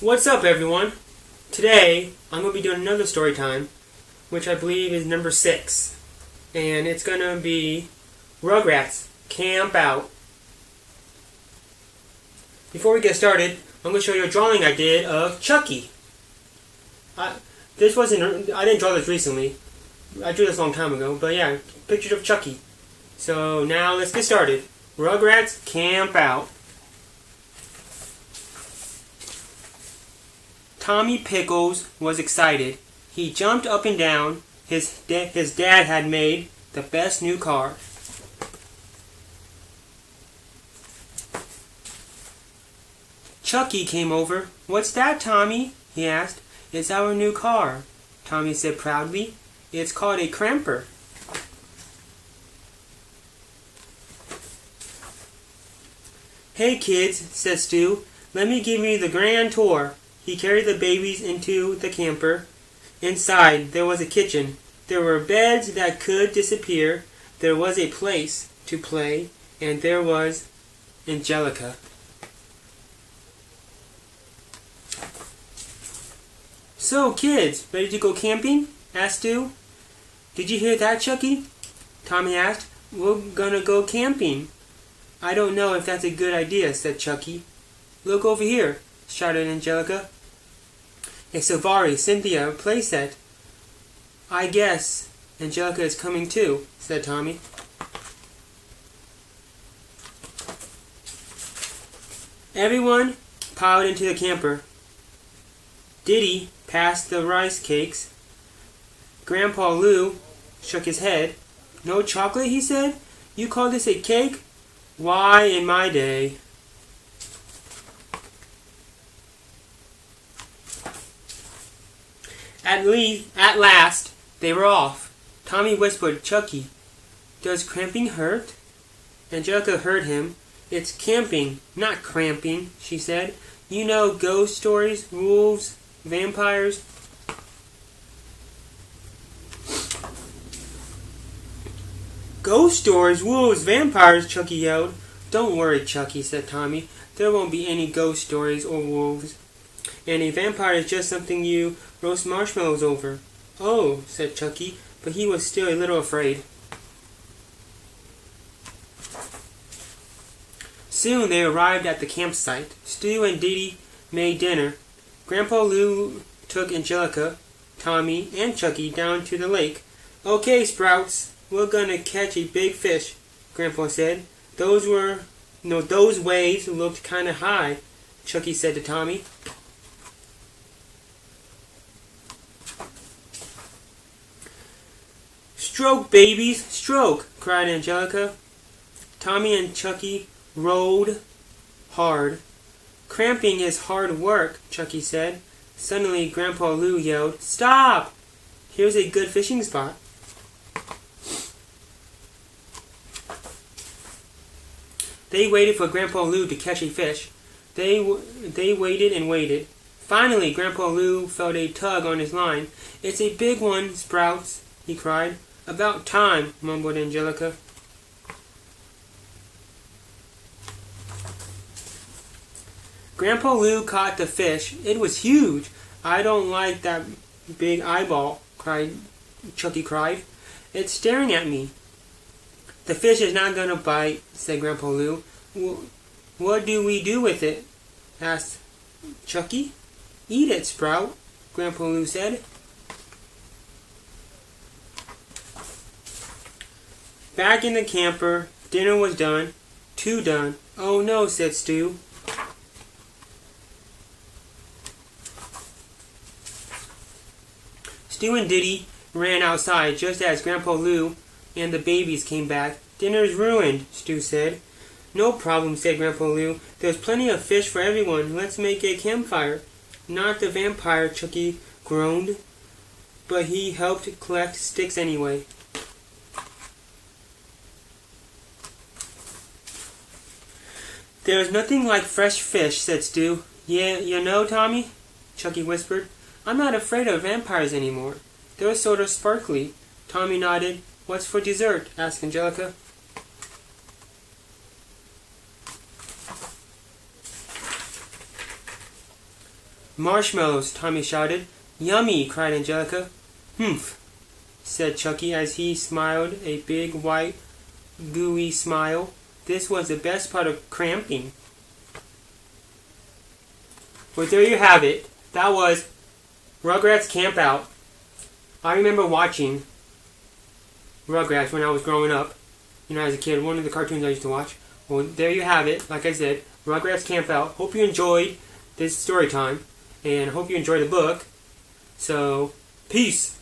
What's up, everyone? Today, I'm going to be doing another story time, which I believe is number 6. And it's going to be Rugrats Camp Out. Before we get started, I'm going to show you a drawing I did of Chucky. I didn't draw this recently. I drew this a long time ago, but yeah, pictures of Chucky. So now let's get started. Rugrats Camp Out. Tommy Pickles was excited. He jumped up and down. His dad had made the best new car. Chucky came over. "What's that, Tommy?" he asked. "It's our new car," Tommy said proudly. "It's called a camper." "Hey kids," said Stu, "let me give you the grand tour." He carried the babies into the camper. Inside, there was a kitchen. There were beds that could disappear. There was a place to play. And there was Angelica. "So, kids, ready to go camping?" asked Stu. "Did you hear that, Chucky?" Tommy asked. "We're gonna go camping." "I don't know if that's a good idea," said Chucky. "Look over here," shouted Angelica. "A Safari Cynthia playset." "I guess Angelica is coming too," said Tommy. Everyone piled into the camper. Diddy passed the rice cakes. Grandpa Lou shook his head. "No chocolate," he said. "You call this a cake? Why, in my day." At last, they were off. Tommy whispered, "Chucky, does cramping hurt?" Angelica heard him. "It's camping, not cramping," she said. "You know ghost stories, wolves, vampires." "Ghost stories, wolves, vampires," Chucky yelled. "Don't worry, Chucky," said Tommy. "There won't be any ghost stories or wolves. And a vampire is just something you roast marshmallows over." "Oh," said Chucky, but he was still a little afraid. Soon they arrived at the campsite. Stu and Diddy made dinner. Grandpa Lou took Angelica, Tommy, and Chucky down to the lake. "Okay, Sprouts, we're gonna catch a big fish," Grandpa said. Those waves looked kinda high," Chucky said to Tommy. "Stroke, babies, stroke," cried Angelica. Tommy and Chucky rowed hard. "Cramping is hard work," Chucky said. Suddenly, Grandpa Lou yelled, "Stop! Here's a good fishing spot." They waited for Grandpa Lou to catch a fish. They waited and waited. Finally, Grandpa Lou felt a tug on his line. "It's a big one, Sprouts," he cried. "About time," mumbled Angelica. Grandpa Lou caught the fish. It was huge. "I don't like that big eyeball," Chucky cried. "It's staring at me." "The fish is not going to bite," said Grandpa Lou. What do we do with it?" asked Chucky. "Eat it, Sprout," Grandpa Lou said. Back in the camper, dinner was done. Too done. "Oh no," said Stu. Stu and Diddy ran outside just as Grandpa Lou and the babies came back. "Dinner's ruined," Stu said. "No problem," said Grandpa Lou. "There's plenty of fish for everyone. Let's make a campfire." "Not the vampire," Chucky groaned, but he helped collect sticks anyway. "There's nothing like fresh fish," said Stu. "Yeah, you know, Tommy," Chucky whispered, "I'm not afraid of vampires anymore. They're sort of sparkly." Tommy nodded. "What's for dessert?" asked Angelica. Marshmallows, Tommy shouted. Yummy, cried Angelica. Humph, said Chucky as he smiled a big, white, gooey smile. This was the best part of cramping. Well, there you have it. That was Rugrats Camp Out. I remember watching Rugrats when I was growing up. As a kid, one of the cartoons I used to watch. Well, there you have it. Like I said, Rugrats Camp Out. Hope you enjoyed this story time. And hope you enjoyed the book. So, peace.